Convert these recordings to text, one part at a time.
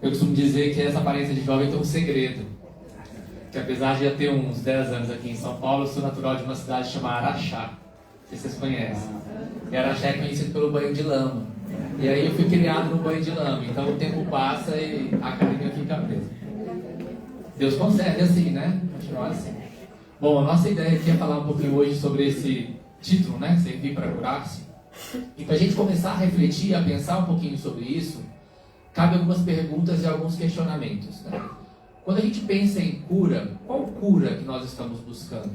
Eu costumo dizer que essa aparência de jovem tem um segredo. Que apesar de já ter uns 10 anos aqui em São Paulo, eu sou natural de uma cidade chamada Araxá. Não sei se vocês conhecem. E Araxá é conhecido pelo banho de lama. E aí eu fui criado no banho de lama. Então o tempo passa e a academia fica presa. Deus consegue assim, né? Continuar assim. Bom, a nossa ideia aqui é falar um pouquinho hoje sobre esse título, né? Servir para curar-se. E para a gente começar a refletir, a pensar um pouquinho sobre isso, cabe algumas perguntas e alguns questionamentos, né? Quando a gente pensa em cura, qual cura que nós estamos buscando?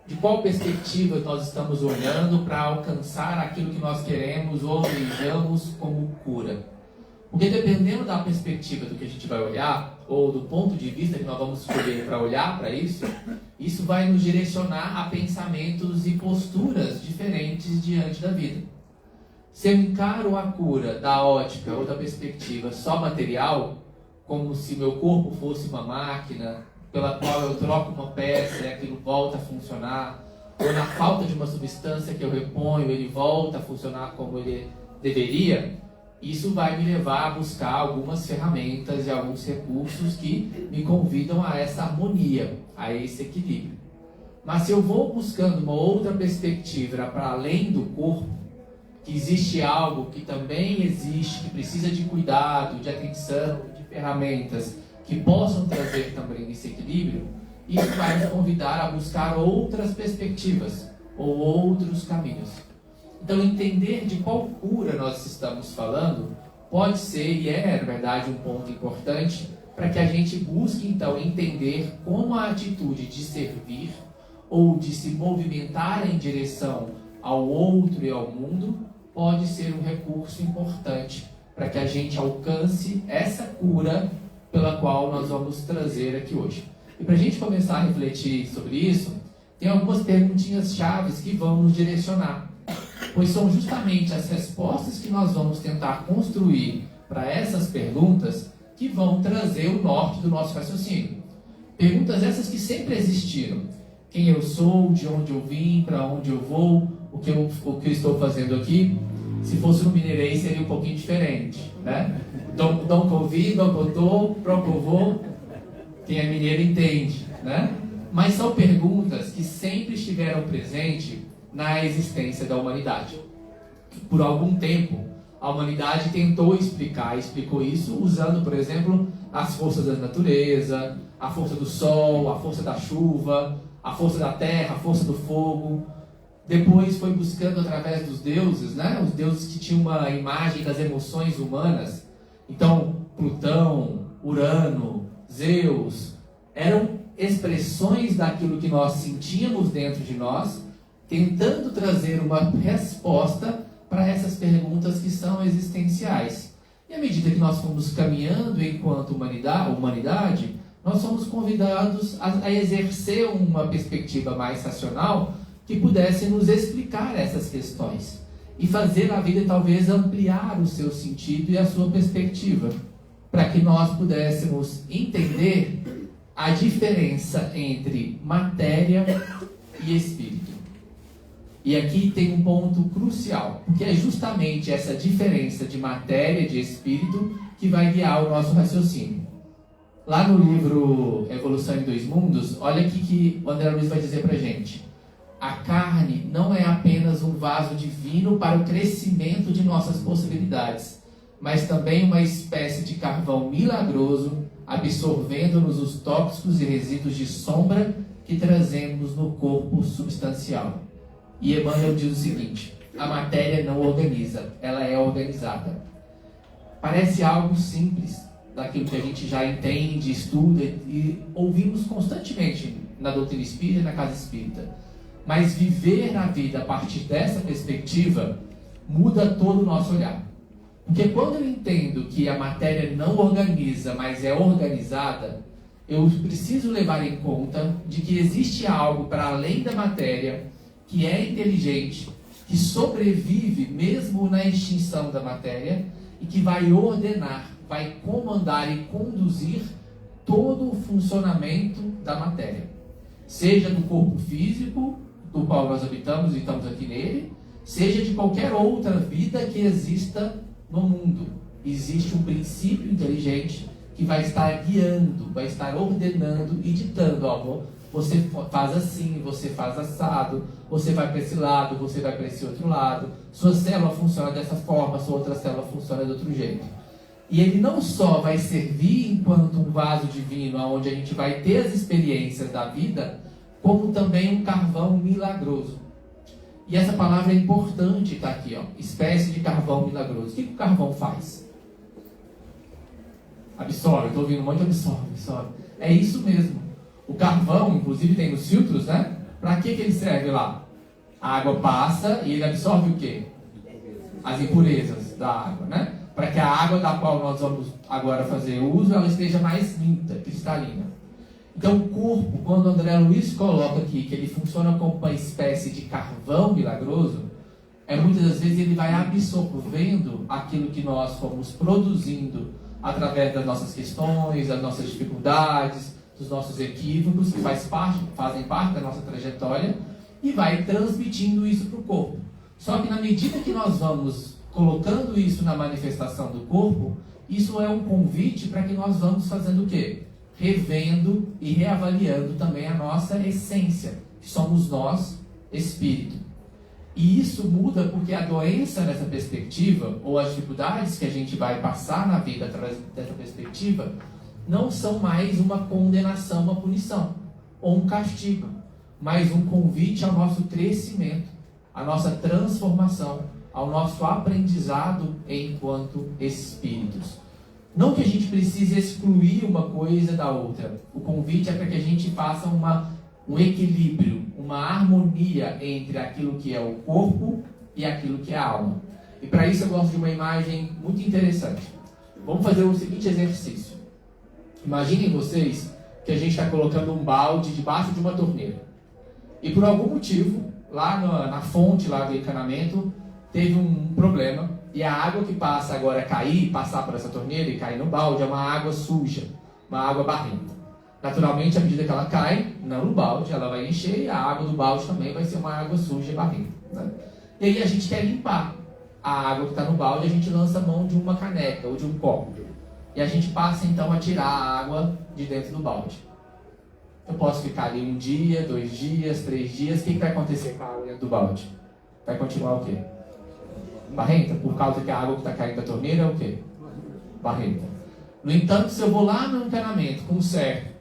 De qual perspectiva nós estamos olhando para alcançar aquilo que nós queremos ou almejamos como cura? Porque dependendo da perspectiva do que a gente vai olhar, ou do ponto de vista que nós vamos escolher para olhar para isso vai nos direcionar a pensamentos e posturas diferentes diante da vida. Se eu encaro a cura da ótica ou da perspectiva só material, como se meu corpo fosse uma máquina pela qual eu troco uma peça e aquilo volta a funcionar, ou na falta de uma substância que eu reponho, ele volta a funcionar como ele deveria, isso vai me levar a buscar algumas ferramentas e alguns recursos que me convidam a essa harmonia, a esse equilíbrio. Mas se eu vou buscando uma outra perspectiva para além do corpo, que existe algo que também existe, que precisa de cuidado, de atenção, de ferramentas que possam trazer também esse equilíbrio, isso vai nos convidar a buscar outras perspectivas ou outros caminhos. Então, entender de qual cura nós estamos falando pode ser, e é, na verdade, um ponto importante para que a gente busque, então, entender como a atitude de servir ou de se movimentar em direção ao outro e ao mundo pode ser um recurso importante para que a gente alcance essa cura pela qual nós vamos trazer aqui hoje. E para a gente começar a refletir sobre isso, tem algumas perguntinhas chaves que vão nos direcionar, pois são justamente as respostas que nós vamos tentar construir para essas perguntas que vão trazer o norte do nosso raciocínio. Perguntas essas que sempre existiram. Quem eu sou, de onde eu vim, para onde eu vou, o que eu estou fazendo aqui. Se fosse no mineirês seria um pouquinho diferente, né? Dom Covi, Dom Cotô, Procovô, quem é mineiro entende, né? Mas são perguntas que sempre estiveram presentes na existência da humanidade. Por algum tempo, a humanidade explicou isso usando, por exemplo, as forças da natureza, a força do sol, a força da chuva, a força da terra, a força do fogo. Depois foi buscando através dos deuses, né? Os deuses que tinham uma imagem das emoções humanas. Então, Plutão, Urano, Zeus, eram expressões daquilo que nós sentíamos dentro de nós, tentando trazer uma resposta para essas perguntas que são existenciais. E à medida que nós fomos caminhando enquanto humanidade, nós somos convidados a exercer uma perspectiva mais racional que pudesse nos explicar essas questões e fazer a vida talvez ampliar o seu sentido e a sua perspectiva, para que nós pudéssemos entender a diferença entre matéria e espírito. E aqui tem um ponto crucial, porque é justamente essa diferença de matéria e de espírito que vai guiar o nosso raciocínio. Lá no livro Evolução em Dois Mundos, olha aqui que o André Luiz vai dizer pra gente. A carne não é apenas um vaso divino para o crescimento de nossas possibilidades, mas também uma espécie de carvão milagroso, absorvendo-nos os tóxicos e resíduos de sombra que trazemos no corpo substancial. E Emmanuel diz o seguinte: a matéria não organiza, ela é organizada. Parece algo simples, daquilo que a gente já entende, estuda e ouvimos constantemente na doutrina espírita e na casa espírita. Mas viver a vida a partir dessa perspectiva muda todo o nosso olhar. Porque quando eu entendo que a matéria não organiza, mas é organizada, eu preciso levar em conta de que existe algo para além da matéria, que é inteligente, que sobrevive mesmo na extinção da matéria e que vai ordenar, vai comandar e conduzir todo o funcionamento da matéria. Seja do corpo físico, do qual nós habitamos e estamos aqui nele, seja de qualquer outra vida que exista no mundo. existe um princípio inteligente que vai estar guiando, vai estar ordenando e ditando, ó, você faz assim, você faz assado, você vai para esse lado, você vai para esse outro lado, sua célula funciona dessa forma, sua outra célula funciona de outro jeito. E ele não só vai servir enquanto um vaso divino, onde a gente vai ter as experiências da vida, como também um carvão milagroso. E essa palavra é importante, está aqui, ó, espécie de carvão milagroso. O que o carvão faz? Absorve, estou ouvindo muito absorve. É isso mesmo. O carvão, inclusive tem nos filtros, né? Para que ele serve lá? A água passa e ele absorve o quê? As impurezas da água, né? Para que a água da qual nós vamos agora fazer uso, ela esteja mais limpa, cristalina. Então o corpo, quando o André Luiz coloca aqui que ele funciona como uma espécie de carvão milagroso, muitas das vezes ele vai absorvendo aquilo que nós fomos produzindo através das nossas questões, das nossas dificuldades, dos nossos equívocos, que fazem parte da nossa trajetória, e vai transmitindo isso para o corpo. Só que na medida que nós vamos colocando isso na manifestação do corpo, isso é um convite para que nós vamos fazendo o quê? Revendo e reavaliando também a nossa essência, que somos nós, espírito. E isso muda porque a doença nessa perspectiva, ou as dificuldades que a gente vai passar na vida através dessa perspectiva, não são mais uma condenação, uma punição, ou um castigo, mas um convite ao nosso crescimento, à nossa transformação, ao nosso aprendizado enquanto espíritos. Não que a gente precise excluir uma coisa da outra. O convite é para que a gente faça um equilíbrio, uma harmonia entre aquilo que é o corpo e aquilo que é a alma. E para isso eu gosto de uma imagem muito interessante. Vamos fazer o seguinte exercício. Imaginem vocês que a gente está colocando um balde debaixo de uma torneira. E por algum motivo, lá na fonte lá do encanamento, teve um problema. E a água que passa agora passar por essa torneira e cair no balde, é uma água suja, uma água barrenta. Naturalmente, à medida que ela cai no balde, ela vai encher e a água do balde também vai ser uma água suja e barrenta, né? E aí a gente quer limpar a água que está no balde, a gente lança a mão de uma caneca ou de um copo. E a gente passa então a tirar a água de dentro do balde. Eu posso ficar ali 1 dia, 2 dias, 3 dias. O que vai acontecer com a água dentro do balde? Vai continuar o quê? Barrenta, por causa que a água que está caindo da torneira é o quê? Barrenta. No entanto, se eu vou lá no encanamento com o certo,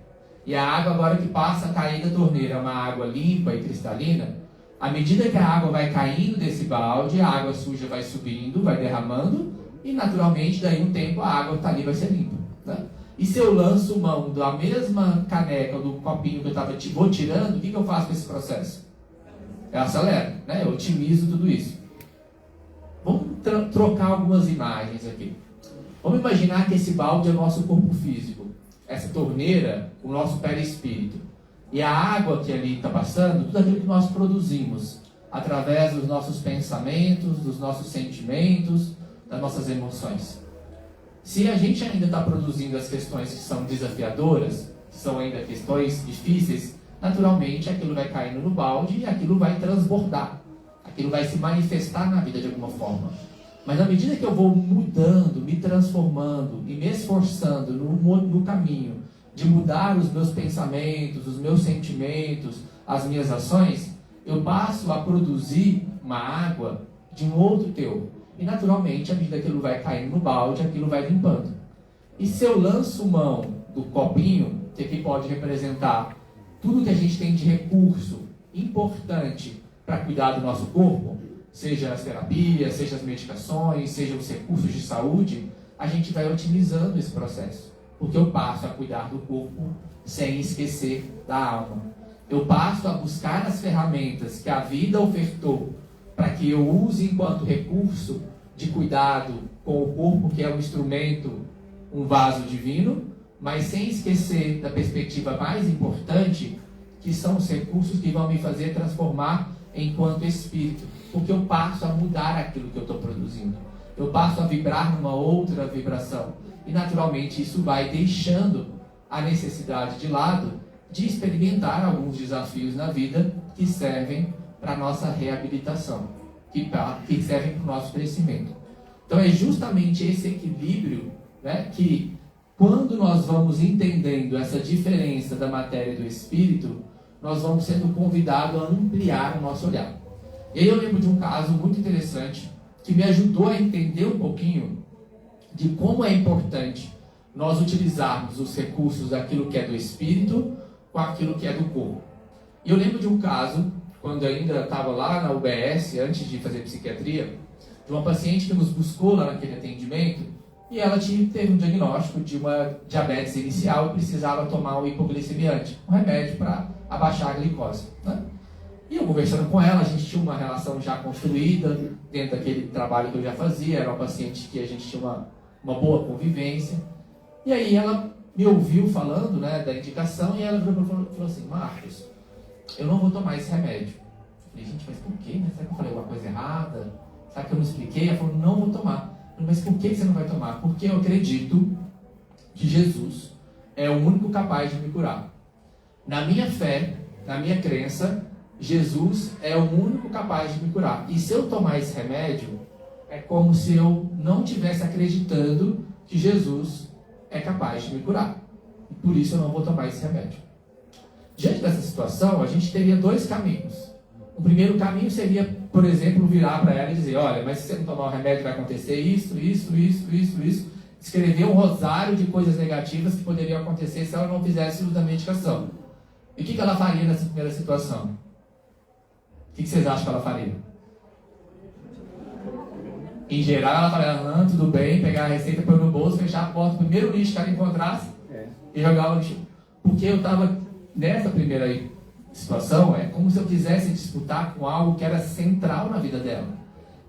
e a água agora que passa a cair da torneira é uma água limpa e cristalina, à medida que a água vai caindo desse balde, a água suja vai subindo, vai derramando, e naturalmente, daí um tempo, a água que está ali vai ser limpa, né? E se eu lanço mão da mesma caneca, do copinho que eu vou tirando, o que eu faço com esse processo? Eu acelero, né? Eu otimizo tudo isso. Vamos trocar algumas imagens aqui. Vamos imaginar que esse balde é o nosso corpo físico. Essa torneira, o nosso perispírito. E a água que ali está passando, tudo aquilo que nós produzimos, através dos nossos pensamentos, dos nossos sentimentos, das nossas emoções. Se a gente ainda está produzindo as questões que são desafiadoras, que são ainda questões difíceis, naturalmente aquilo vai caindo no balde e aquilo vai transbordar. Aquilo vai se manifestar na vida de alguma forma. Mas à medida que eu vou mudando, me transformando e me esforçando no caminho de mudar os meus pensamentos, os meus sentimentos, as minhas ações, eu passo a produzir uma água de um outro teor. E naturalmente, à medida que aquilo vai caindo no balde, aquilo vai limpando. E se eu lanço mão do copinho, que aqui pode representar tudo que a gente tem de recurso importante para cuidar do nosso corpo, seja as terapias, seja as medicações, seja os recursos de saúde, a gente vai otimizando esse processo. Porque eu passo a cuidar do corpo sem esquecer da alma. Eu passo a buscar as ferramentas que a vida ofertou para que eu use enquanto recurso de cuidado com o corpo, que é um instrumento, um vaso divino, mas sem esquecer da perspectiva mais importante, que são os recursos que vão me fazer transformar enquanto espírito, porque eu passo a mudar aquilo que eu estou produzindo. Eu passo a vibrar numa outra vibração. E naturalmente isso vai deixando a necessidade de lado de experimentar alguns desafios na vida que servem para a nossa reabilitação, que servem para o nosso crescimento. Então é justamente esse equilíbrio, né, que quando nós vamos entendendo essa diferença da matéria e do espírito, nós vamos sendo convidados a ampliar o nosso olhar. E aí eu lembro de um caso muito interessante que me ajudou a entender um pouquinho de como é importante nós utilizarmos os recursos daquilo que é do espírito com aquilo que é do corpo. E eu lembro de um caso, quando ainda estava lá na UBS, antes de fazer psiquiatria, de uma paciente que nos buscou lá naquele atendimento, e ela teve um diagnóstico de uma diabetes inicial e precisava tomar um hipoglicemiante, um remédio para abaixar a glicose, né? E eu conversando com ela, a gente tinha uma relação já construída dentro daquele trabalho que eu já fazia, era uma paciente que a gente tinha uma boa convivência. E aí ela me ouviu falando, né, da indicação, e ela falou assim: Marcos, eu não vou tomar esse remédio. Eu falei: gente, mas por quê? Será que eu falei alguma coisa errada? Será que eu não expliquei? Ela falou: não vou tomar. Eu falei: mas por que você não vai tomar? Porque eu acredito que Jesus é o único capaz de me curar. Na minha fé, na minha crença, Jesus é o único capaz de me curar. E se eu tomar esse remédio, é como se eu não estivesse acreditando que Jesus é capaz de me curar. E por isso eu não vou tomar esse remédio. Diante dessa situação, a gente teria dois caminhos. O primeiro caminho seria, por exemplo, virar para ela e dizer: olha, mas se você não tomar o remédio vai acontecer isso. Escrever um rosário de coisas negativas que poderiam acontecer se ela não fizesse uso da medicação. E o que ela faria nessa primeira situação? O que vocês acham que ela faria? Em geral, ela falaria: tudo bem, pegar a receita, pôr no bolso, fechar a porta, o primeiro lixo que ela encontrasse e jogar o lixo. Porque eu estava nessa primeira situação, é como se eu quisesse disputar com algo que era central na vida dela.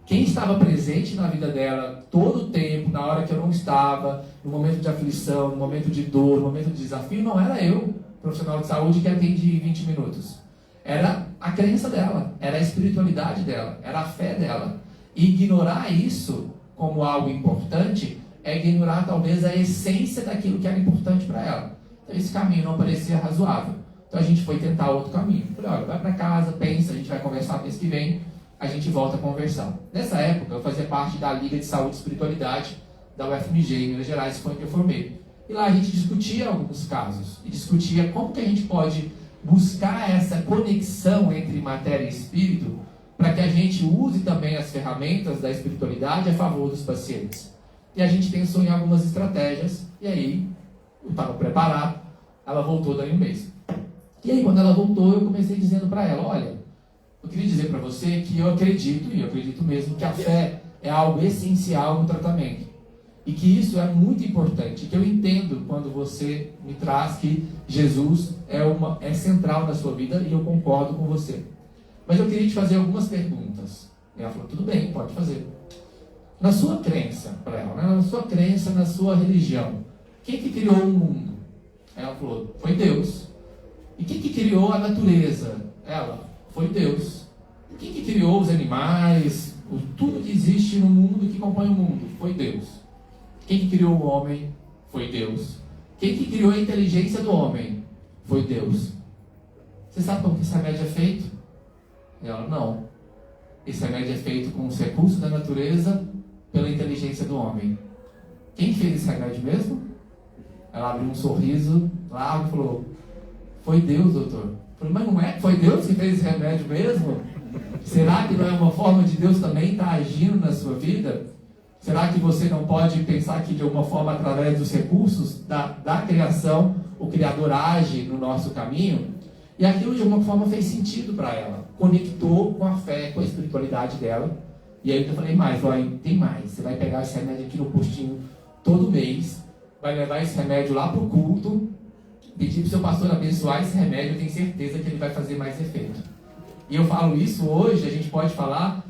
Quem estava presente na vida dela todo o tempo, na hora que eu não estava, no momento de aflição, no momento de dor, no momento de desafio, não era eu, profissional de saúde, que atende 20 minutos. Era a crença dela, era a espiritualidade dela, era a fé dela. E ignorar isso como algo importante é ignorar talvez a essência daquilo que era importante para ela. Então esse caminho não parecia razoável. Então a gente foi tentar outro caminho. Falei: olha, vai para casa, pensa, a gente vai conversar mês que vem, a gente volta a conversar. Nessa época eu fazia parte da Liga de Saúde e Espiritualidade da UFMG, em Minas Gerais, que foi onde eu formei. E lá a gente discutia alguns casos, e discutia como que a gente pode buscar essa conexão entre matéria e espírito, para que a gente use também as ferramentas da espiritualidade a favor dos pacientes. E a gente pensou em algumas estratégias, e aí eu estava preparado, ela voltou daí um mês. E aí quando ela voltou, eu comecei dizendo para ela: olha, eu queria dizer para você que eu acredito, e eu acredito mesmo, que a fé é algo essencial no tratamento. E que isso é muito importante, que eu entendo quando você me traz que Jesus é central na sua vida, e eu concordo com você. Mas eu queria te fazer algumas perguntas. E ela falou: tudo bem, pode fazer. Na sua crença, para ela, né? Na sua crença, na sua religião, quem que criou o mundo? Ela falou: foi Deus. E quem que criou a natureza? Ela: foi Deus. E quem que criou os animais, tudo que existe no mundo, que compõe o mundo? Foi Deus. Quem que criou o homem? Foi Deus. Quem que criou a inteligência do homem? Foi Deus. Você sabe como que esse remédio é feito? Ela: não. Esse remédio é feito com os recursos da natureza, pela inteligência do homem. Quem fez esse remédio mesmo? Ela abriu um sorriso largo e falou: foi Deus, doutor. Eu falei: mas não é que foi Deus que fez esse remédio mesmo? Será que não é uma forma de Deus também estar agindo na sua vida? Será que você não pode pensar que de alguma forma, através dos recursos da criação, o Criador age no nosso caminho? E aquilo de alguma forma fez sentido para ela, conectou com a fé, com a espiritualidade dela. E aí eu falei: mais, olha, tem mais, você vai pegar esse remédio aqui no postinho todo mês, vai levar esse remédio lá para o culto, pedir para o seu pastor abençoar esse remédio, eu tenho certeza que ele vai fazer mais efeito. E eu falo isso hoje, a gente pode falar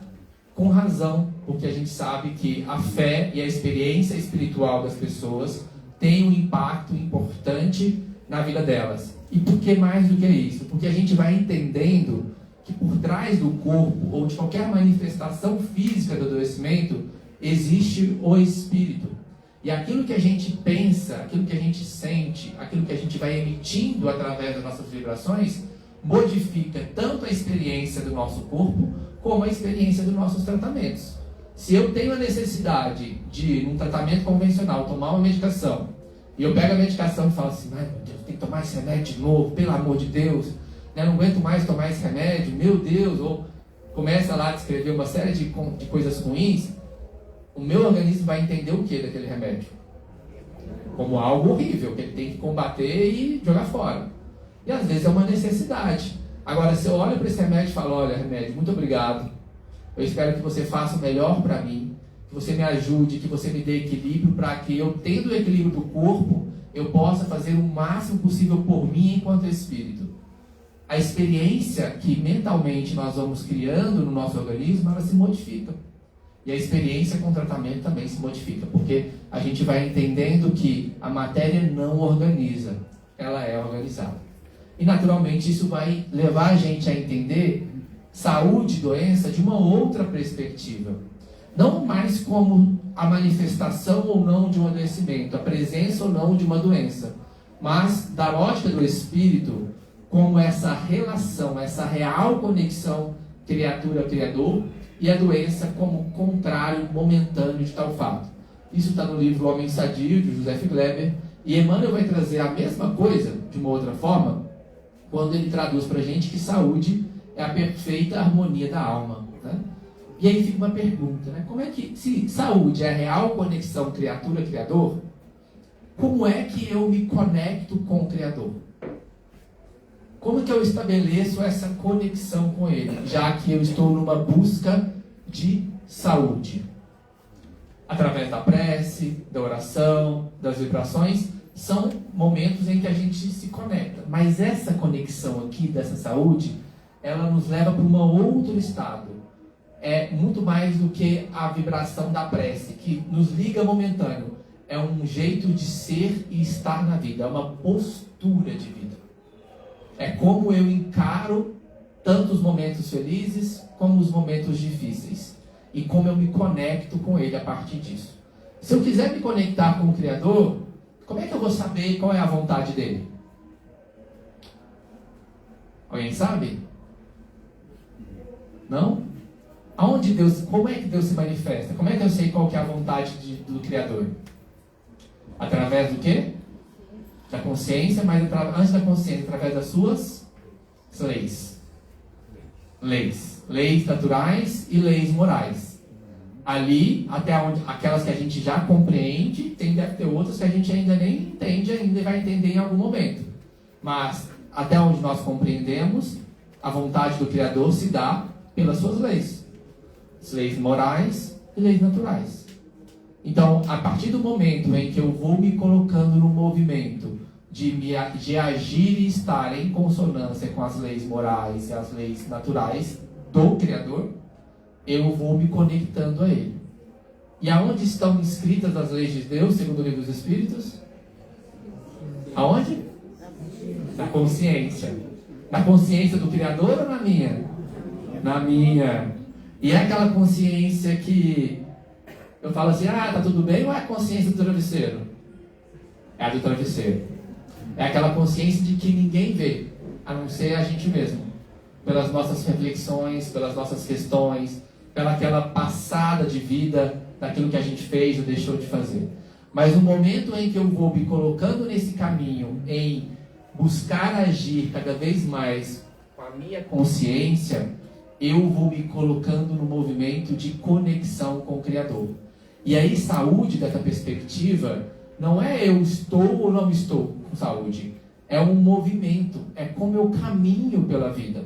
com razão, porque a gente sabe que a fé e a experiência espiritual das pessoas tem um impacto importante na vida delas. E por que mais do que isso? Porque a gente vai entendendo que por trás do corpo ou de qualquer manifestação física do adoecimento existe o espírito. E aquilo que a gente pensa, aquilo que a gente sente, aquilo que a gente vai emitindo através das nossas vibrações, modifica tanto a experiência do nosso corpo como a experiência dos nossos tratamentos. Se eu tenho a necessidade de, num tratamento convencional, tomar uma medicação, e eu pego a medicação e falo assim, ai meu Deus, tem que tomar esse remédio de novo, pelo amor de Deus, eu não aguento mais tomar esse remédio, meu Deus, ou começa lá a descrever uma série de coisas ruins, o meu organismo vai entender o que daquele remédio? Como algo horrível, que ele tem que combater e jogar fora. E às vezes é uma necessidade. Agora, se eu olho para esse remédio e falo, olha, remédio, muito obrigado, eu espero que você faça o melhor para mim, que você me ajude, que você me dê equilíbrio, para que eu, tendo o equilíbrio do corpo, eu possa fazer o máximo possível por mim enquanto espírito. A experiência que mentalmente nós vamos criando no nosso organismo, ela se modifica. E a experiência com o tratamento também se modifica, porque a gente vai entendendo que a matéria não organiza, ela é organizada. E naturalmente isso vai levar a gente a entender saúde e doença de uma outra perspectiva. Não mais como a manifestação ou não de um adoecimento, a presença ou não de uma doença, mas da ótica do espírito, como essa relação, essa real conexão criatura-criador, e a doença como contrário momentâneo de tal fato. Isso está no livro O Homem Sadio, de Joseph Gleber, e Emmanuel vai trazer a mesma coisa, de uma outra forma, quando ele traduz para a gente que saúde é a perfeita harmonia da alma. Né? E aí fica uma pergunta, né? Como é que, se saúde é a real conexão criatura-criador, como é que eu me conecto com o Criador? Como que eu estabeleço essa conexão com Ele, já que eu estou numa busca de saúde? Através da prece, da oração, das vibrações, são momentos em que a gente se conecta. Mas essa conexão aqui, dessa saúde, ela nos leva para um outro estado. É muito mais do que a vibração da prece, que nos liga momentâneo. É um jeito de ser e estar na vida, é uma postura de vida. É como eu encaro tanto os momentos felizes como os momentos difíceis. E como eu me conecto com Ele a partir disso. Se eu quiser me conectar com o Criador, como é que eu vou saber qual é a vontade dEle? Alguém sabe? Não? Aonde Deus, como é que Deus se manifesta? Como é que eu sei qual que é a vontade do Criador? Através do quê? Da consciência, mas antes da consciência, através das suas leis. Leis naturais e leis morais. Ali, até onde, aquelas que a gente já compreende, deve ter outras que a gente ainda nem entende ainda e vai entender em algum momento. Mas, até onde nós compreendemos, a vontade do Criador se dá pelas suas leis. As leis morais e leis naturais. Então, a partir do momento em que eu vou me colocando no movimento de agir e estar em consonância com as leis morais e as leis naturais do Criador, eu vou me conectando a Ele. E aonde estão inscritas as leis de Deus, segundo o Livro dos Espíritos? Aonde? Na consciência. Na consciência do Criador ou na minha? Na minha. E é aquela consciência que eu falo assim, tá tudo bem, ou é a consciência do travesseiro? É a do travesseiro. É aquela consciência de que ninguém vê, a não ser a gente mesmo. Pelas nossas reflexões, pelas nossas questões, pela aquela passada de vida, daquilo que a gente fez ou deixou de fazer. Mas no momento em que eu vou me colocando nesse caminho, em buscar agir cada vez mais com a minha consciência, eu vou me colocando no movimento de conexão com o Criador. E aí, saúde, dessa perspectiva, não é eu estou ou não estou com saúde. É um movimento, é como eu caminho pela vida.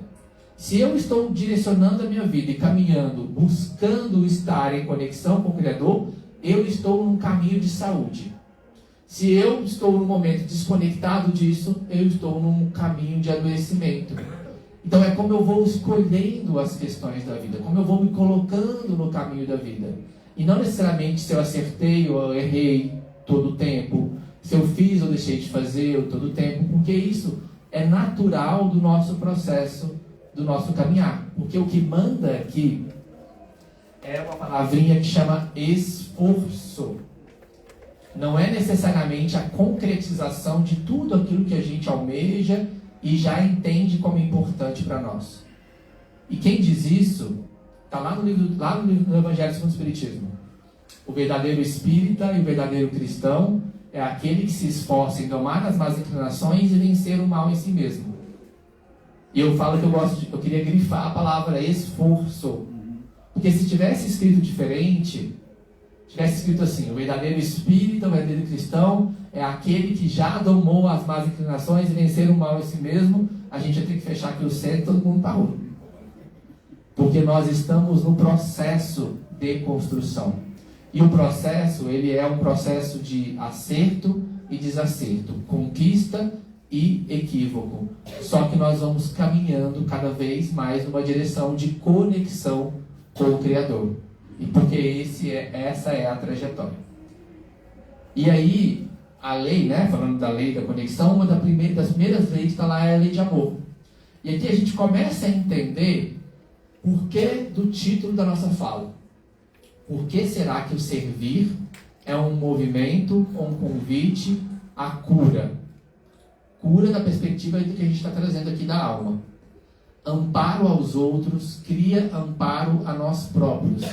Se eu estou direcionando a minha vida e caminhando, buscando estar em conexão com o Criador, eu estou num caminho de saúde. Se eu estou num momento desconectado disso, eu estou num caminho de adoecimento. Então é como eu vou escolhendo as questões da vida, como eu vou me colocando no caminho da vida. E não necessariamente se eu acertei ou eu errei todo o tempo, se eu fiz ou deixei de fazer todo o tempo, porque isso é natural do nosso processo, do nosso caminhar. Porque o que manda aqui é uma palavrinha que chama esforço. Não é necessariamente a concretização de tudo aquilo que a gente almeja e já entende como importante para nós. E quem diz isso Está lá no livro do Evangelho segundo o Espiritismo. O verdadeiro espírita e o verdadeiro cristão é aquele que se esforça em domar as más inclinações e vencer o mal em si mesmo. E eu falo que eu queria grifar a palavra esforço. Porque se tivesse escrito diferente, tivesse escrito assim: o verdadeiro espírita, o verdadeiro cristão é aquele que já domou as más inclinações e vencer o mal em si mesmo, a gente ia ter que fechar aqui o centro e todo mundo parou. Porque nós estamos no processo de construção. E o processo, ele é um processo de acerto e desacerto, conquista e equívoco. Só que nós vamos caminhando cada vez mais numa direção de conexão com o Criador. E porque essa é a trajetória. E aí, a lei, né, falando da lei da conexão, uma das primeiras leis que está lá é a lei de amor. E aqui a gente começa a entender por que do título da nossa fala. Por que será que o servir é um movimento ou um convite à cura? Cura da perspectiva do que a gente está trazendo aqui da alma. Amparo aos outros cria amparo a nós próprios.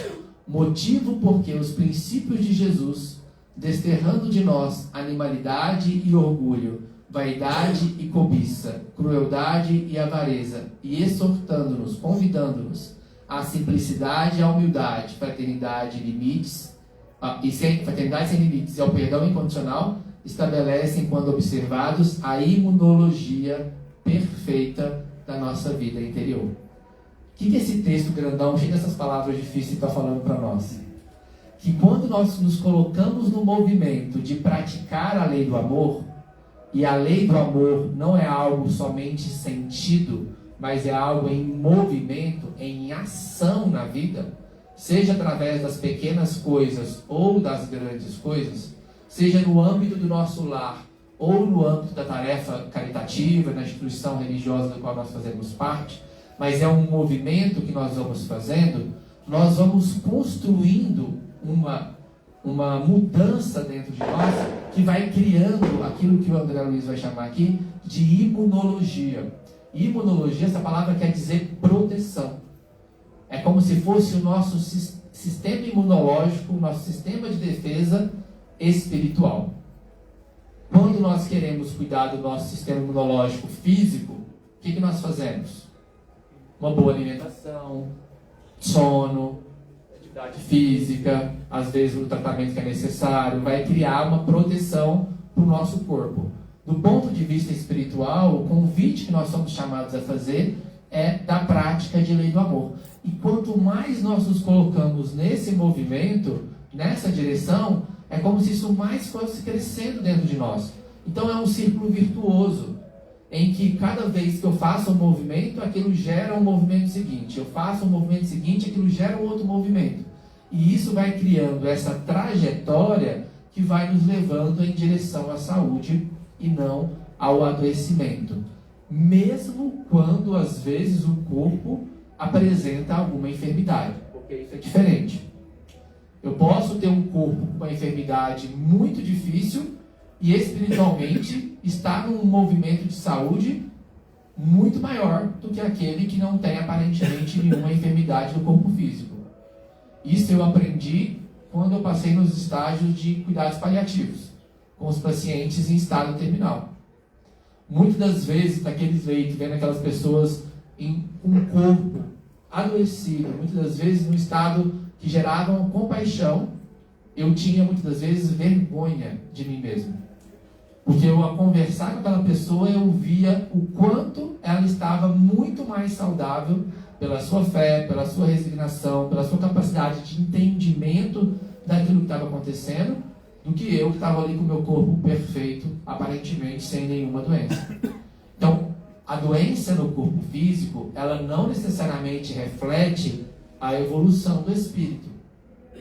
Motivo porque os princípios de Jesus, desterrando de nós animalidade e orgulho, vaidade e cobiça, crueldade e avareza, e exortando-nos, convidando-nos à simplicidade e à humildade, fraternidade sem limites e ao perdão incondicional, estabelecem, quando observados, a imunologia perfeita da nossa vida interior. O que esse texto grandão, cheio dessas palavras difíceis, está falando para nós? Que quando nós nos colocamos no movimento de praticar a lei do amor, e a lei do amor não é algo somente sentido, mas é algo em movimento, em ação na vida, seja através das pequenas coisas ou das grandes coisas, seja no âmbito do nosso lar ou no âmbito da tarefa caritativa, na instituição religiosa da qual nós fazemos parte, mas é um movimento que nós vamos fazendo, nós vamos construindo uma mudança dentro de nós que vai criando aquilo que o André Luiz vai chamar aqui de imunologia. Imunologia, essa palavra quer dizer proteção. É como se fosse o nosso sistema imunológico, o nosso sistema de defesa espiritual. Quando nós queremos cuidar do nosso sistema imunológico físico, o que nós fazemos? Uma boa alimentação, sono, atividade física, às vezes o tratamento que é necessário, vai criar uma proteção para o nosso corpo. Do ponto de vista espiritual, o convite que nós somos chamados a fazer é da prática de lei do amor. E quanto mais nós nos colocamos nesse movimento, nessa direção, é como se isso mais fosse crescendo dentro de nós. Então é um círculo virtuoso, em que cada vez que eu faço um movimento, aquilo gera um movimento seguinte. Eu faço um movimento seguinte, aquilo gera um outro movimento. E isso vai criando essa trajetória que vai nos levando em direção à saúde e não ao adoecimento. Mesmo quando, às vezes, o corpo apresenta alguma enfermidade. Porque isso é diferente. Eu posso ter um corpo com uma enfermidade muito difícil e espiritualmente estar num movimento de saúde muito maior do que aquele que não tem aparentemente nenhuma enfermidade no corpo físico. Isso eu aprendi quando eu passei nos estágios de cuidados paliativos, com os pacientes em estado terminal. Muitas das vezes, naqueles leitos, vendo aquelas pessoas com um corpo adoecido, muitas das vezes no estado que geravam compaixão, eu tinha muitas das vezes vergonha de mim mesmo. Porque eu, ao conversar com aquela pessoa, eu via o quanto ela estava muito mais saudável pela sua fé, pela sua resignação, pela sua capacidade de entendimento daquilo que estava acontecendo, do que eu que estava ali com o meu corpo perfeito, aparentemente sem nenhuma doença. Então, a doença no corpo físico, ela não necessariamente reflete a evolução do espírito.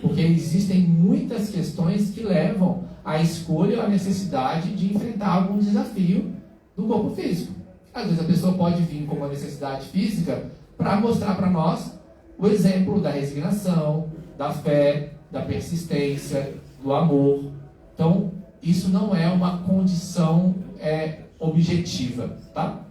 Porque existem muitas questões que levam à escolha, à necessidade de enfrentar algum desafio do corpo físico. Às vezes a pessoa pode vir com uma necessidade física para mostrar para nós o exemplo da resignação, da fé, da persistência, do amor. Então, isso não é uma condição objetiva, tá?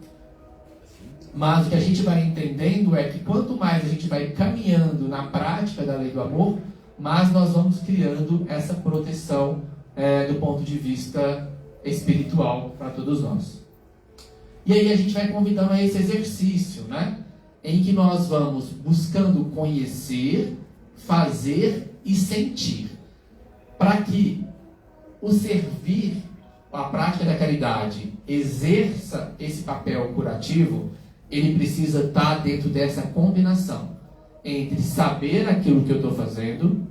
Mas o que a gente vai entendendo é que quanto mais a gente vai caminhando na prática da lei do amor, mais nós vamos criando essa proteção do ponto de vista espiritual para todos nós. E aí a gente vai convidando a esse exercício, né? Em que nós vamos buscando conhecer, fazer e sentir, para que o servir, a prática da caridade, exerça esse papel curativo. Ele precisa estar dentro dessa combinação entre saber aquilo que eu estou fazendo,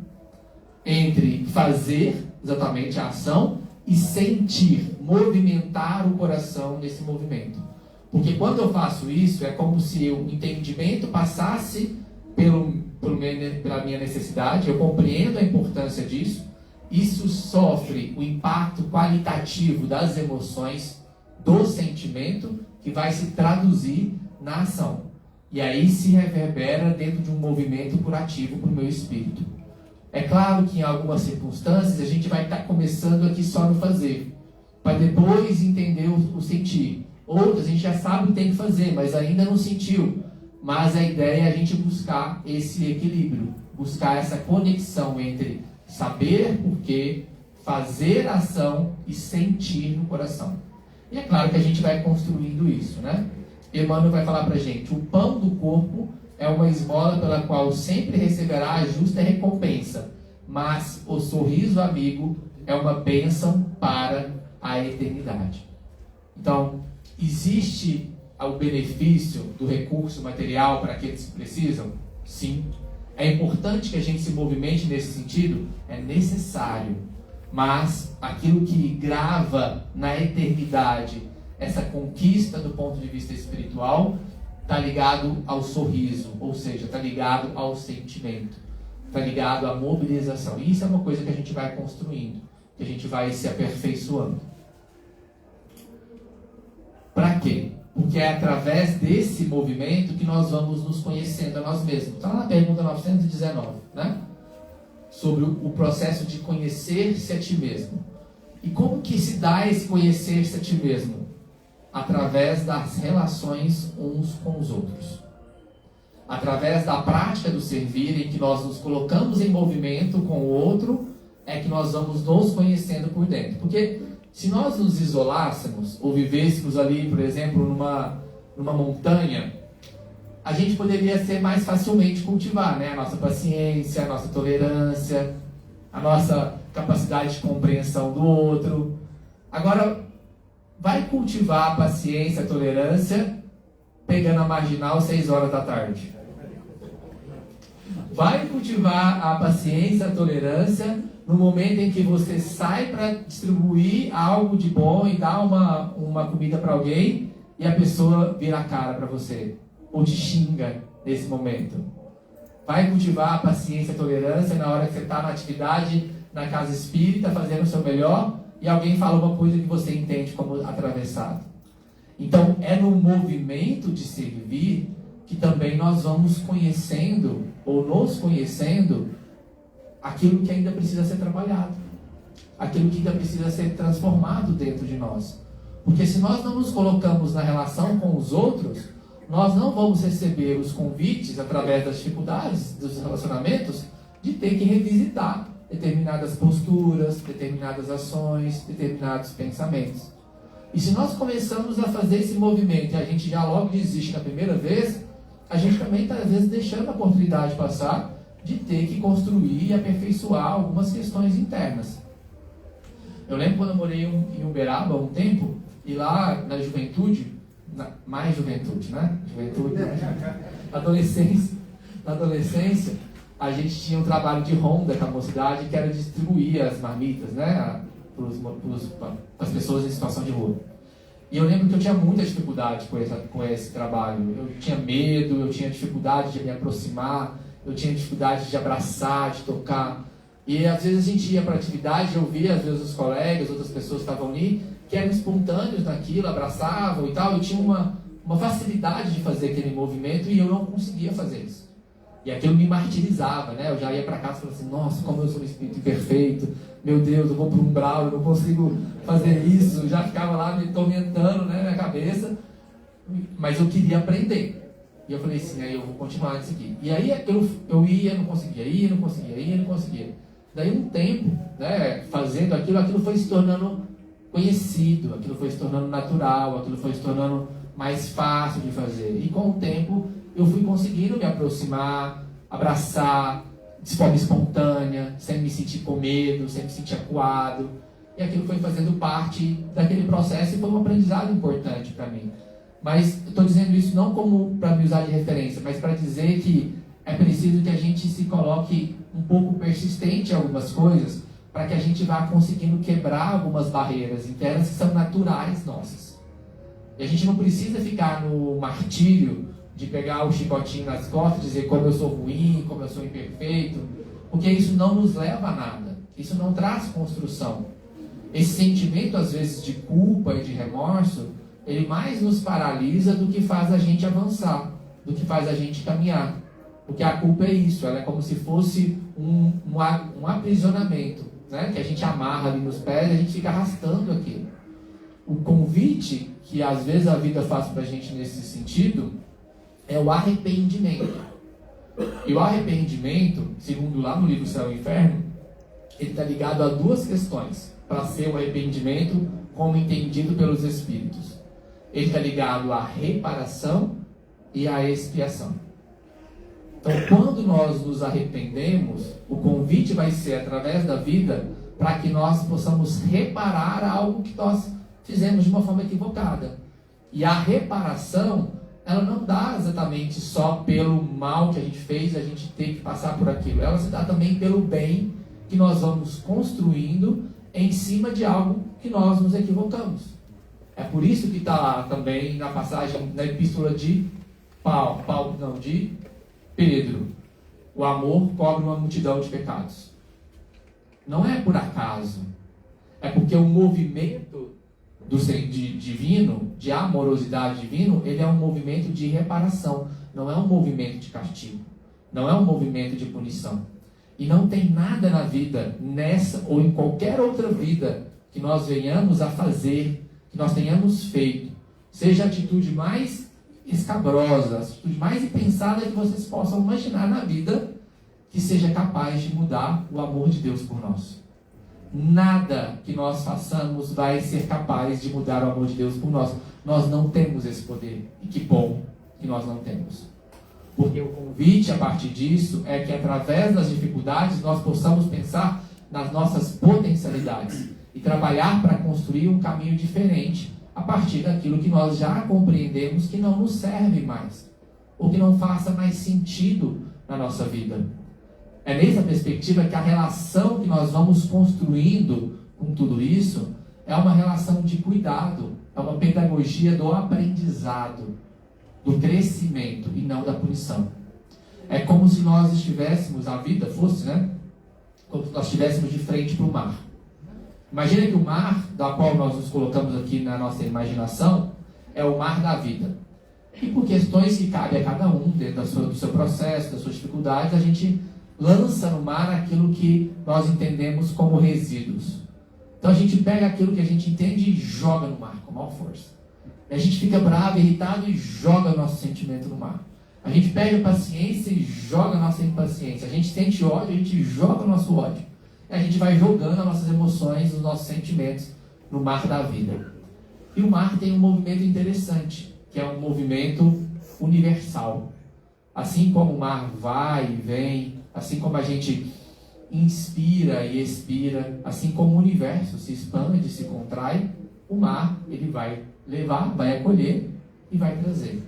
entre fazer exatamente a ação e sentir, movimentar o coração nesse movimento. Porque quando eu faço isso, é como se o entendimento passasse pela minha necessidade, eu compreendo a importância disso, isso sofre o impacto qualitativo das emoções, do sentimento, que vai se traduzir na ação. E aí se reverbera dentro de um movimento curativo para o meu espírito. É claro que em algumas circunstâncias a gente vai estar começando aqui só no fazer, para depois entender o sentir. Outras a gente já sabe o que tem que fazer, mas ainda não sentiu. Mas a ideia é a gente buscar esse equilíbrio, buscar essa conexão entre saber por quê, fazer a ação e sentir no coração. E é claro que a gente vai construindo isso, né? Emmanuel vai falar para a gente: o pão do corpo é uma esmola pela qual sempre receberá a justa recompensa, mas o sorriso amigo é uma bênção para a eternidade. Então, existe o benefício do recurso material para aqueles que precisam? Sim. É importante que a gente se movimente nesse sentido? É necessário. Mas aquilo que grava na eternidade essa conquista do ponto de vista espiritual está ligado ao sorriso, ou seja, está ligado ao sentimento, está ligado à mobilização. E isso é uma coisa que a gente vai construindo, que a gente vai se aperfeiçoando. Para quê? Porque é através desse movimento que nós vamos nos conhecendo a nós mesmos. Está na pergunta 919, né? Sobre o processo de conhecer-se a ti mesmo. E como que se dá esse conhecer-se a ti mesmo? Através das relações uns com os outros. Através da prática do servir, em que nós nos colocamos em movimento com o outro, é que nós vamos nos conhecendo por dentro. Porque se nós nos isolássemos, ou vivêssemos ali, por exemplo, numa montanha, a gente poderia ser mais facilmente cultivar, né? A nossa paciência, a nossa tolerância, a nossa capacidade de compreensão do outro. Agora, vai cultivar a paciência, a tolerância, pegando a marginal 6 horas da tarde. Vai cultivar a paciência, a tolerância, no momento em que você sai para distribuir algo de bom e dar uma comida para alguém e a pessoa vira a cara para você, ou te xinga nesse momento. Vai cultivar a paciência e a tolerância na hora que você está na atividade, na casa espírita, fazendo o seu melhor, e alguém fala uma coisa que você entende como atravessado. Então, é no movimento de servir que também nós vamos conhecendo, ou nos conhecendo, aquilo que ainda precisa ser trabalhado, aquilo que ainda precisa ser transformado dentro de nós. Porque se nós não nos colocamos na relação com os outros, nós não vamos receber os convites, através das dificuldades dos relacionamentos, de ter que revisitar determinadas posturas, determinadas ações, determinados pensamentos. E se nós começamos a fazer esse movimento e a gente já logo desiste na primeira vez, a gente também está às vezes deixando a oportunidade passar de ter que construir e aperfeiçoar algumas questões internas. Eu lembro quando eu morei em Uberaba há um tempo, e lá na juventude, mais juventude, né? Juventude, na adolescência, a gente tinha um trabalho de ronda com a mocidade, que era distribuir as marmitas, né? Para as pessoas em situação de rua. E eu lembro que eu tinha muita dificuldade com esse trabalho. Eu tinha medo, eu tinha dificuldade de me aproximar, eu tinha dificuldade de abraçar, de tocar. E às vezes a gente ia para a atividade, eu via às vezes os colegas, outras pessoas que estavam ali, que eram espontâneos naquilo, abraçavam e tal. Eu tinha uma facilidade de fazer aquele movimento e eu não conseguia fazer isso. E aquilo me martirizava, né? Eu já ia para casa e falava assim: nossa, como eu sou um espírito imperfeito, meu Deus, eu vou para um umbral, eu não consigo fazer isso. Eu já ficava lá me tormentando, né, na minha cabeça. mas eu queria aprender. E eu falei assim, aí eu vou continuar nisso aqui. E aí eu ia, não conseguia. Daí um tempo, né, fazendo aquilo foi se tornando conhecido, aquilo foi se tornando natural, aquilo foi se tornando mais fácil de fazer. E com o tempo eu fui conseguindo me aproximar, abraçar, de forma espontânea, sem me sentir com medo, sem me sentir acuado. E aquilo foi fazendo parte daquele processo e foi um aprendizado importante para mim. Mas estou dizendo isso não como para me usar de referência, mas para dizer que é preciso que a gente se coloque um pouco persistente em algumas coisas, para que a gente vá conseguindo quebrar algumas barreiras internas que são naturais nossas. E a gente não precisa ficar no martírio de pegar o chicotinho nas costas e dizer como eu sou ruim, como eu sou imperfeito, porque isso não nos leva a nada. Isso não traz construção. Esse sentimento, às vezes, de culpa e de remorso, ele mais nos paralisa do que faz a gente avançar, do que faz a gente caminhar. Porque a culpa é isso, ela é como se fosse um aprisionamento, né? Que a gente amarra ali nos pés e a gente fica arrastando aquilo. O convite que às vezes a vida faz para a gente nesse sentido é o arrependimento. E o arrependimento, segundo lá no livro Céu e Inferno, ele está ligado a duas questões para ser o arrependimento como entendido pelos Espíritos. Ele está ligado à reparação e à expiação. Então, quando nós nos arrependemos, o convite vai ser através da vida para que nós possamos reparar algo que nós fizemos de uma forma equivocada. E a reparação, ela não dá exatamente só pelo mal que a gente fez, a gente tem que passar por aquilo. Ela se dá também pelo bem que nós vamos construindo em cima de algo que nós nos equivocamos. É por isso que está lá também na passagem, na epístola de de Pedro. O amor cobre uma multidão de pecados. Não é por acaso. É porque o movimento divino, de amorosidade divino, ele é um movimento de reparação. Não é um movimento de castigo. Não é um movimento de punição. E não tem nada na vida, nessa ou em qualquer outra vida, que nós venhamos a fazer, que nós tenhamos feito, seja a atitude mais escabrosa, a atitude mais impensada que vocês possam imaginar na vida, que seja capaz de mudar o amor de Deus por nós. Nada que nós façamos vai ser capaz de mudar o amor de Deus por nós. Nós não temos esse poder. E que bom que nós não temos. Porque o convite a partir disso é que através das dificuldades nós possamos pensar nas nossas potencialidades e trabalhar para construir um caminho diferente a partir daquilo que nós já compreendemos que não nos serve mais, ou que não faça mais sentido na nossa vida. É nessa perspectiva que a relação que nós vamos construindo com tudo isso é uma relação de cuidado, é uma pedagogia do aprendizado, do crescimento e não da punição. É como se nós estivéssemos, a vida fosse, né? Como se nós estivéssemos de frente para o mar. Imagina que o mar, da qual nós nos colocamos aqui na nossa imaginação, é o mar da vida. E por questões que cabem a cada um, dentro do seu processo, das suas dificuldades, a gente lança no mar aquilo que nós entendemos como resíduos. Então a gente pega aquilo que a gente entende e joga no mar com maior força. A gente fica bravo, irritado e joga o nosso sentimento no mar. A gente pega a paciência e joga a nossa impaciência. A gente sente ódio, a gente joga o nosso ódio. E a gente vai jogando as nossas emoções, os nossos sentimentos no mar da vida. E o mar tem um movimento interessante, que é um movimento universal. Assim como o mar vai e vem, assim como a gente inspira e expira, assim como o universo se expande e se contrai, o mar ele vai levar, vai acolher e vai trazer.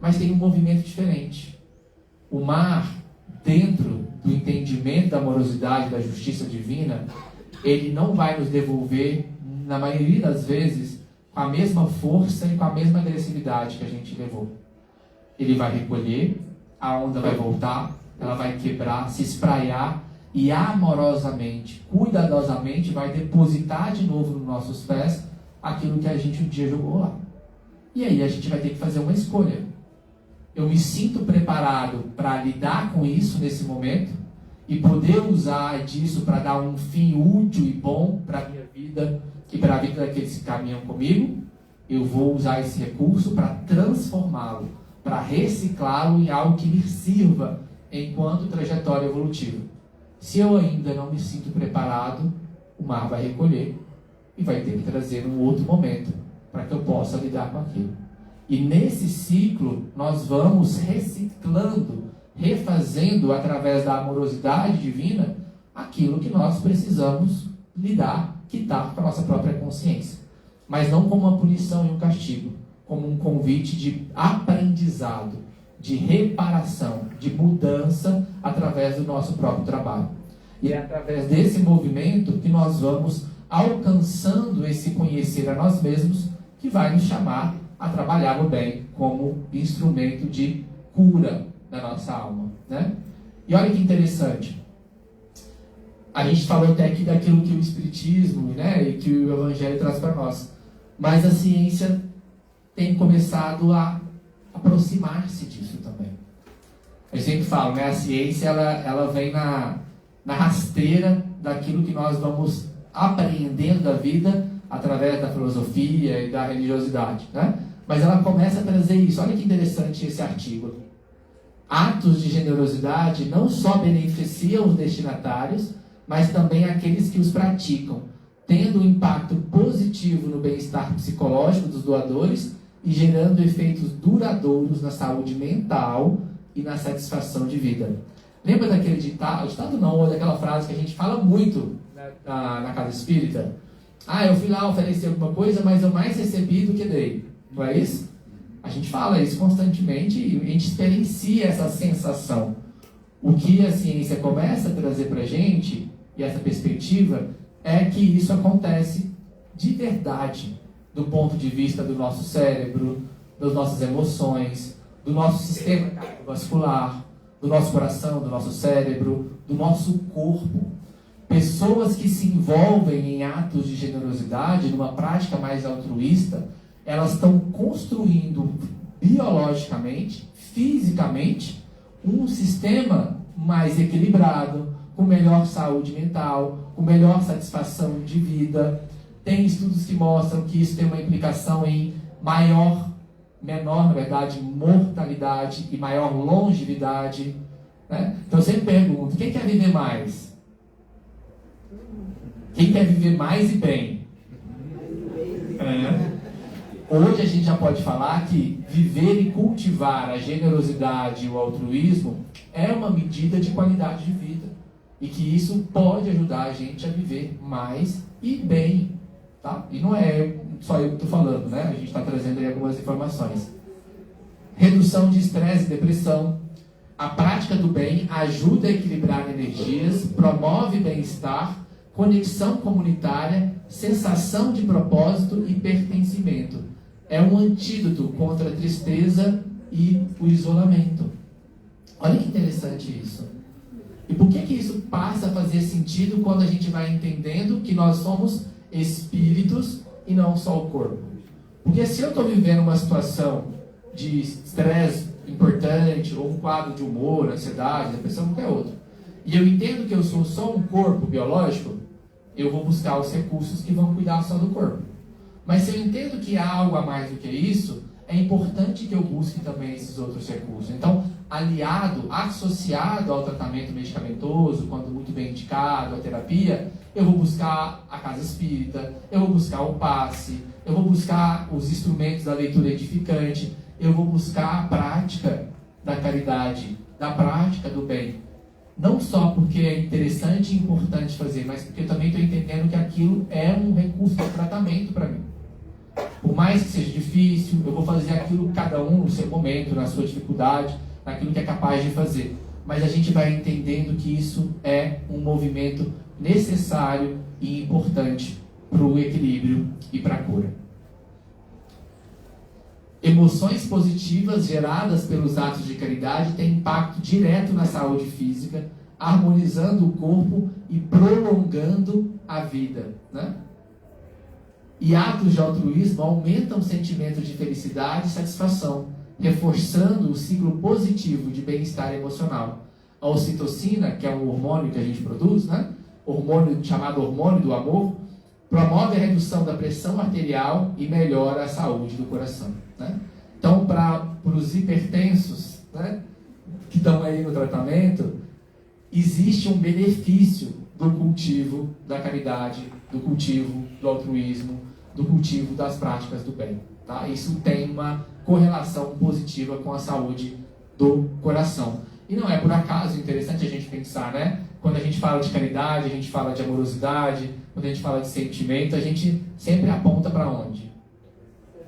Mas tem um movimento diferente. O mar, dentro do entendimento da amorosidade, da justiça divina, ele não vai nos devolver, na maioria das vezes, com a mesma força e com a mesma agressividade que a gente levou. Ele vai recolher, a onda vai voltar, ela vai quebrar, se espraiar e amorosamente, cuidadosamente, vai depositar de novo nos nossos pés aquilo que a gente um dia jogou lá. E aí a gente vai ter que fazer uma escolha. Eu me sinto preparado para lidar com isso nesse momento e poder usar disso para dar um fim útil e bom para a minha vida e para a vida daqueles que caminham comigo? eu vou usar esse recurso para transformá-lo, para reciclá-lo em algo que me sirva enquanto trajetória evolutiva. Se eu ainda não me sinto preparado, o mar vai recolher e vai ter que trazer um outro momento para que eu possa lidar com aquilo. E nesse ciclo, nós vamos reciclando, refazendo através da amorosidade divina aquilo que nós precisamos lidar, quitar com a nossa própria consciência. Mas não como uma punição e um castigo, como um convite de aprendizado, de reparação, de mudança através do nosso próprio trabalho. E é através desse movimento que nós vamos alcançando esse conhecer a nós mesmos, que vai nos chamar a trabalhar o bem como instrumento de cura da nossa alma, né? E olha que interessante. A gente falou até aqui daquilo que o Espiritismo, né, e que o Evangelho traz para nós. Mas a ciência tem começado a aproximar-se disso também. Eu sempre falo, né, a ciência ela vem na rasteira daquilo que nós vamos apreendendo da vida através da filosofia e da religiosidade, né? Mas ela começa a trazer isso. Olha que interessante esse artigo. Atos de generosidade não só beneficiam os destinatários, mas também aqueles que os praticam, tendo um impacto positivo no bem-estar psicológico dos doadores e gerando efeitos duradouros na saúde mental e na satisfação de vida. Lembra daquele ditado não, ou daquela frase que a gente fala muito na casa espírita? Eu fui lá oferecer alguma coisa, mas eu mais recebi do que dei. Não é isso? A gente fala isso constantemente e a gente experiencia essa sensação. O que a ciência começa a trazer para a gente, e essa perspectiva, é que isso acontece de verdade, do ponto de vista do nosso cérebro, das nossas emoções, do nosso sistema cardiovascular, do nosso coração, do nosso cérebro, do nosso corpo. Pessoas que se envolvem em atos de generosidade, numa prática mais altruísta, elas estão construindo biologicamente, fisicamente, um sistema mais equilibrado, com melhor saúde mental, com melhor satisfação de vida. Tem estudos que mostram que isso tem uma implicação em menor, na verdade, mortalidade e maior longevidade, né? Então eu sempre pergunto, quem quer viver mais? Quem quer viver mais e bem? Hoje a gente já pode falar que viver e cultivar a generosidade e o altruísmo é uma medida de qualidade de vida. E que isso pode ajudar a gente a viver mais e bem. Tá? E não é só eu que estou falando, né? A gente está trazendo aí algumas informações. Redução de estresse e depressão. A prática do bem ajuda a equilibrar energias, promove bem-estar, conexão comunitária, sensação de propósito e pertencimento. É um antídoto contra a tristeza e o isolamento. Olha que interessante isso. E por que isso passa a fazer sentido quando a gente vai entendendo que nós somos espíritos e não só o corpo? Porque se eu estou vivendo uma situação de estresse importante, ou um quadro de humor, ansiedade, depressão, qualquer outro, e eu entendo que eu sou só um corpo biológico, eu vou buscar os recursos que vão cuidar só do corpo. Mas se eu entendo que há algo a mais do que isso, é importante que eu busque também esses outros recursos. Então, associado ao tratamento medicamentoso, quando muito bem indicado, a terapia, eu vou buscar a casa espírita, eu vou buscar o passe, eu vou buscar os instrumentos da leitura edificante, eu vou buscar a prática da caridade, da prática do bem. Não só porque é interessante e importante fazer, mas porque eu também estou entendendo que aquilo é um recurso de tratamento para mim. Por mais que seja difícil, eu vou fazer aquilo cada um no seu momento, na sua dificuldade, naquilo que é capaz de fazer. Mas a gente vai entendendo que isso é um movimento necessário e importante para o equilíbrio e para a cura. Emoções positivas geradas pelos atos de caridade têm impacto direto na saúde física, harmonizando o corpo e prolongando a vida, né? E atos de altruísmo aumentam o sentimento de felicidade e satisfação, reforçando o ciclo positivo de bem-estar emocional. A ocitocina, que é um hormônio que a gente produz, né? Hormônio chamado hormônio do amor, promove a redução da pressão arterial e melhora a saúde do coração, né? Então, para os hipertensos, né, que estão aí no tratamento, existe um benefício do cultivo da caridade, do cultivo do altruísmo, do cultivo das práticas do bem, tá? Isso tem uma correlação positiva com a saúde do coração. E não é por acaso interessante a gente pensar, né? Quando a gente fala de caridade, a gente fala de amorosidade, quando a gente fala de sentimento, a gente sempre aponta para onde?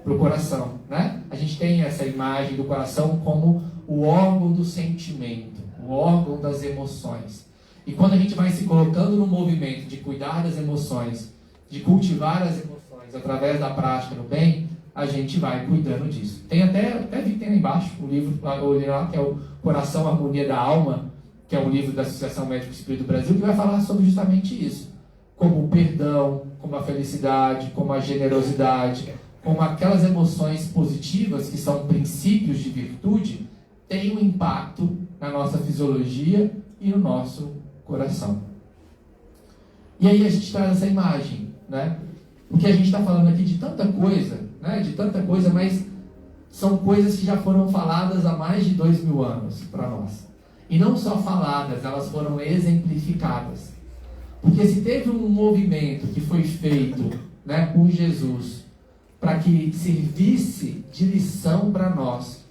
Para o coração, né? A gente tem essa imagem do coração como o órgão do sentimento, o órgão das emoções. E quando a gente vai se colocando no movimento de cuidar das emoções, de cultivar as emoções através da prática no bem, a gente vai cuidando disso. Tem até vi que tem lá embaixo o livro, lá, que é o Coração, Harmonia da Alma, que é um livro da Associação Médico Espírita do Brasil, que vai falar sobre justamente isso. Como o perdão, como a felicidade, como a generosidade, como aquelas emoções positivas, que são princípios de virtude, têm um impacto na nossa fisiologia e no nosso coração. E aí a gente traz essa imagem, né? Porque a gente está falando aqui de tanta coisa, né? De tanta coisa, mas são coisas que já foram faladas há mais de 2000 anos para nós. E não só faladas, elas foram exemplificadas. Porque se teve um movimento que foi feito, né, por Jesus, para que servisse de lição para nós,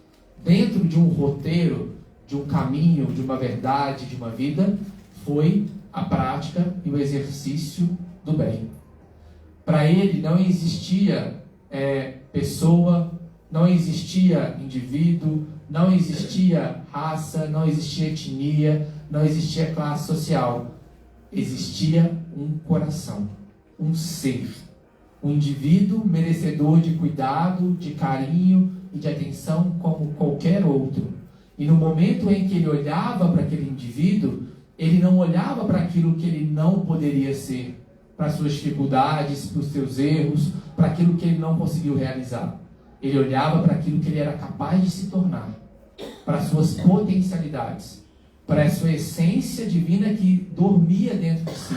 dentro de um roteiro, de um caminho, de uma verdade, de uma vida, foi a prática e o exercício do bem. Para ele não existia pessoa, não existia indivíduo, não existia raça, não existia etnia, não existia classe social. Existia um coração, um ser, um indivíduo merecedor de cuidado, de carinho e de atenção como qualquer outro. E no momento em que ele olhava para aquele indivíduo, ele não olhava para aquilo que ele não poderia ser, para as suas dificuldades, para os seus erros, para aquilo que ele não conseguiu realizar. Ele olhava para aquilo que ele era capaz de se tornar, para as suas potencialidades, para a sua essência divina que dormia dentro de si.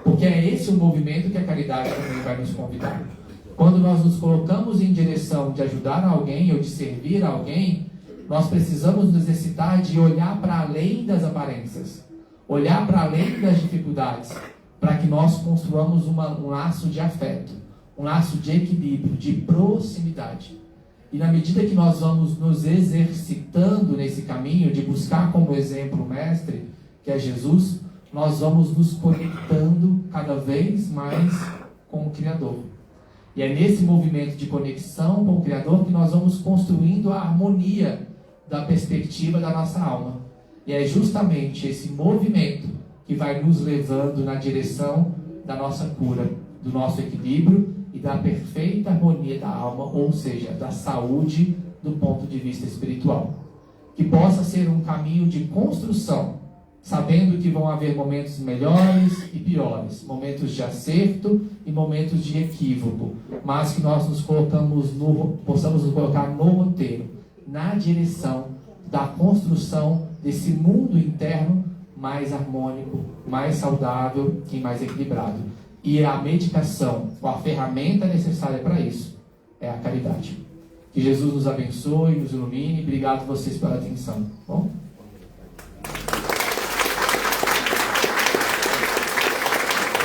Porque é esse o movimento que a caridade também vai nos convidar. Quando nós nos colocamos em direção de ajudar alguém ou de servir a alguém, nós precisamos nos exercitar de olhar para além das aparências, olhar para além das dificuldades, para que nós construamos um laço de afeto, um laço de equilíbrio, de proximidade. E na medida que nós vamos nos exercitando nesse caminho de buscar como exemplo o Mestre, que é Jesus, nós vamos nos conectando cada vez mais com o Criador. E é nesse movimento de conexão com o Criador que nós vamos construindo a harmonia da perspectiva da nossa alma. E é justamente esse movimento que vai nos levando na direção da nossa cura, do nosso equilíbrio e da perfeita harmonia da alma, ou seja, da saúde do ponto de vista espiritual. Que possa ser um caminho de construção, sabendo que vão haver momentos melhores e piores, momentos de acerto e momentos de equívoco, mas que nós possamos nos colocar no roteiro, na direção da construção desse mundo interno mais harmônico, mais saudável e mais equilibrado. E a medicação, a ferramenta necessária para isso, é a caridade. Que Jesus nos abençoe, nos ilumine. Obrigado a vocês pela atenção. Bom?